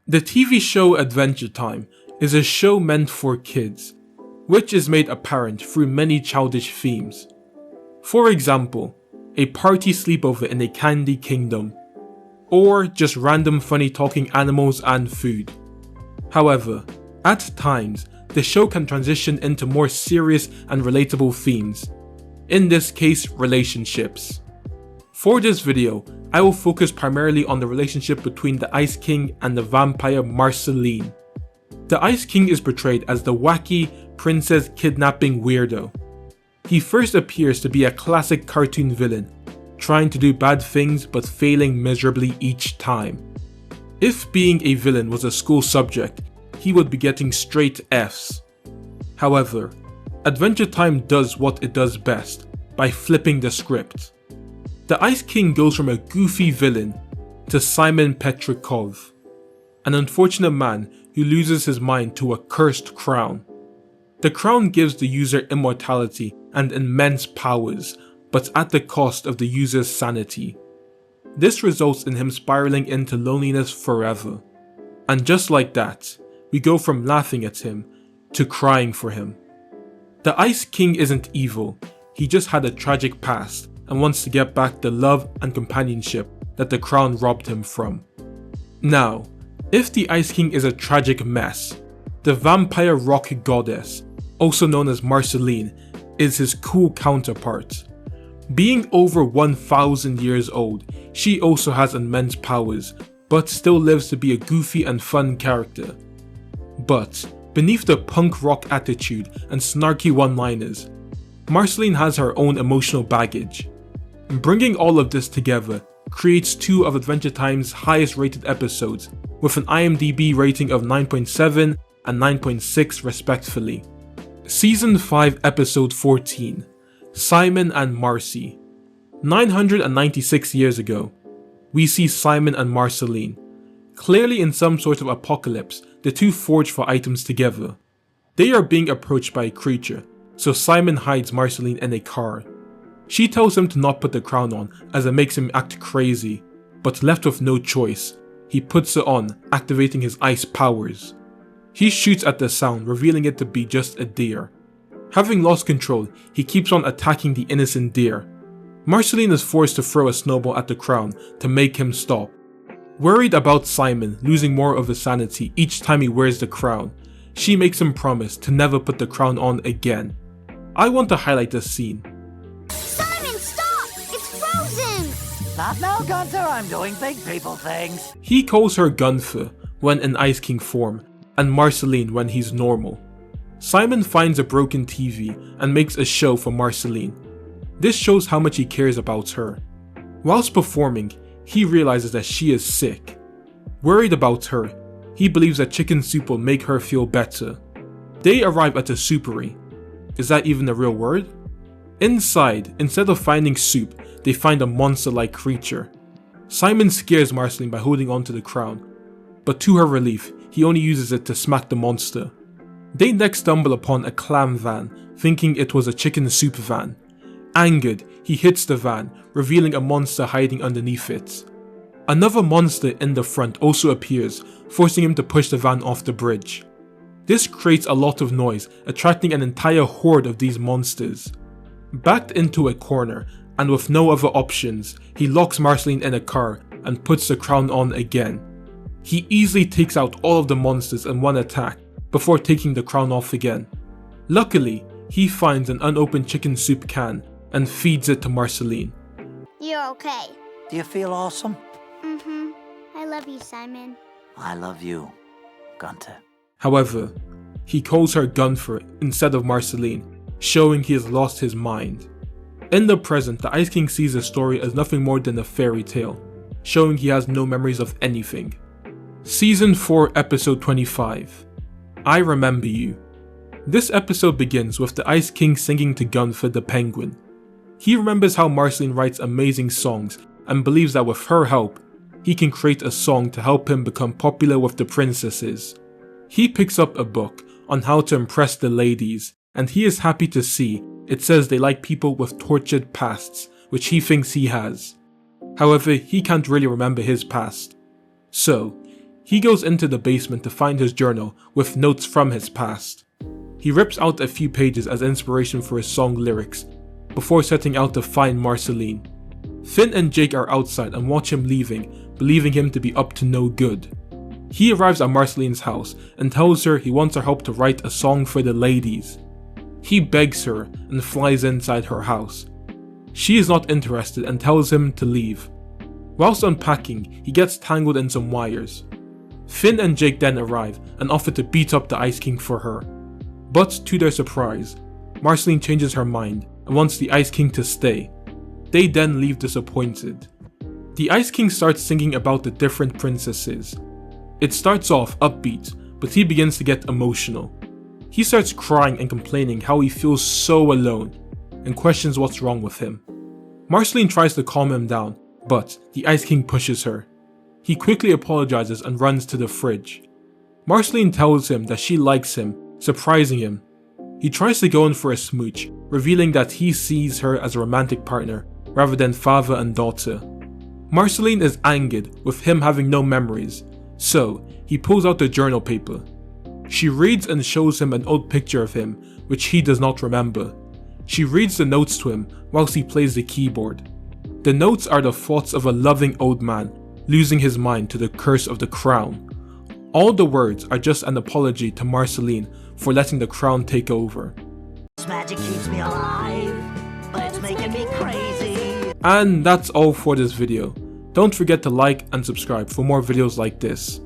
The TV show Adventure Time is a show meant for kids, which is made apparent through many childish themes. For example, a party sleepover in a candy kingdom, or just random funny talking animals and food. However, at times, the show can transition into more serious and relatable themes, in this case relationships. For this video, I will focus primarily on the relationship between the Ice King and the vampire Marceline. The Ice King is portrayed as the wacky princess kidnapping weirdo. He first appears to be a classic cartoon villain, trying to do bad things but failing miserably each time. If being a villain was a school subject, he would be getting straight Fs. However, Adventure Time does what it does best, by flipping the script. The Ice King goes from a goofy villain to Simon Petrikov, an unfortunate man who loses his mind to a cursed crown. The crown gives the user immortality and immense powers, but at the cost of the user's sanity. This results in him spiraling into loneliness forever. And just like that, we go from laughing at him to crying for him. The Ice King isn't evil, he just had a tragic past and wants to get back the love and companionship that the crown robbed him from. Now, if the Ice King is a tragic mess, the vampire rock goddess, also known as Marceline, is his cool counterpart. Being over 1,000 years old, she also has immense powers, but still lives to be a goofy and fun character. But beneath the punk rock attitude and snarky one-liners, Marceline has her own emotional baggage. Bringing all of this together creates two of Adventure Time's highest rated episodes, with an IMDb rating of 9.7 and 9.6 respectively. Season 5 Episode 14, Simon and Marcy. 996 years ago, we see Simon and Marceline. Clearly in some sort of apocalypse, the two forge for items together. They are being approached by a creature, so Simon hides Marceline in a car. She tells him to not put the crown on as it makes him act crazy, but left with no choice, he puts it on, activating his ice powers. He shoots at the sound, revealing it to be just a deer. Having lost control, he keeps on attacking the innocent deer. Marceline is forced to throw a snowball at the crown to make him stop. Worried about Simon losing more of his sanity each time he wears the crown, she makes him promise to never put the crown on again. I want to highlight this scene. Simon, stop! It's frozen! Not now, Gunther. I'm doing big people things. He calls her Gunther when in Ice King form, and Marceline when he's normal. Simon finds a broken TV and makes a show for Marceline. This shows how much he cares about her. Whilst performing, he realizes that she is sick. Worried about her, he believes that chicken soup will make her feel better. They arrive at the soupery. Is that even a real word? Inside, instead of finding soup, they find a monster-like creature. Simon scares Marceline by holding onto the crown, but to her relief, he only uses it to smack the monster. They next stumble upon a clam van, thinking it was a chicken soup van. Angered, he hits the van, revealing a monster hiding underneath it. Another monster in the front also appears, forcing him to push the van off the bridge. This creates a lot of noise, attracting an entire horde of these monsters. Backed into a corner, and with no other options, he locks Marceline in a car and puts the crown on again. He easily takes out all of the monsters in one attack, before taking the crown off again. Luckily, he finds an unopened chicken soup can and feeds it to Marceline. You're okay. Do you feel awesome? Mm-hmm. I love you, Simon. I love you, Gunther. However, he calls her Gunther instead of Marceline, showing he has lost his mind. In the present, the Ice King sees the story as nothing more than a fairy tale, showing he has no memories of anything. Season 4 Episode 25, I Remember You. This episode begins with the Ice King singing to Gunther the penguin. He remembers how Marceline writes amazing songs and believes that with her help, he can create a song to help him become popular with the princesses. He picks up a book on how to impress the ladies, and he is happy to see it says they like people with tortured pasts, which he thinks he has. However, he can't really remember his past. So, He goes into the basement to find his journal with notes from his past. He rips out a few pages as inspiration for his song lyrics, before setting out to find Marceline. Finn and Jake are outside and watch him leaving, believing him to be up to no good. He arrives at Marceline's house and tells her he wants her help to write a song for the ladies. He begs her and flies inside her house. She is not interested and tells him to leave. Whilst unpacking, he gets tangled in some wires. Finn and Jake then arrive and offer to beat up the Ice King for her. But to their surprise, Marceline changes her mind and wants the Ice King to stay. They then leave disappointed. The Ice King starts singing about the different princesses. It starts off upbeat, but he begins to get emotional. He starts crying and complaining how he feels so alone and questions what's wrong with him. Marceline tries to calm him down, but the Ice King pushes her. He quickly apologizes and runs to the fridge. Marceline tells him that she likes him, surprising him. He tries to go in for a smooch, revealing that he sees her as a romantic partner rather than father and daughter. Marceline is angered with him having no memories, so he pulls out the journal paper. She reads and shows him an old picture of him, which he does not remember. She reads the notes to him whilst he plays the keyboard. The notes are the thoughts of a loving old man losing his mind to the curse of the crown. All the words are just an apology to Marceline for letting the crown take over. This magic keeps me alive, but it's making me crazy. And that's all for this video. Don't forget to like and subscribe for more videos like this.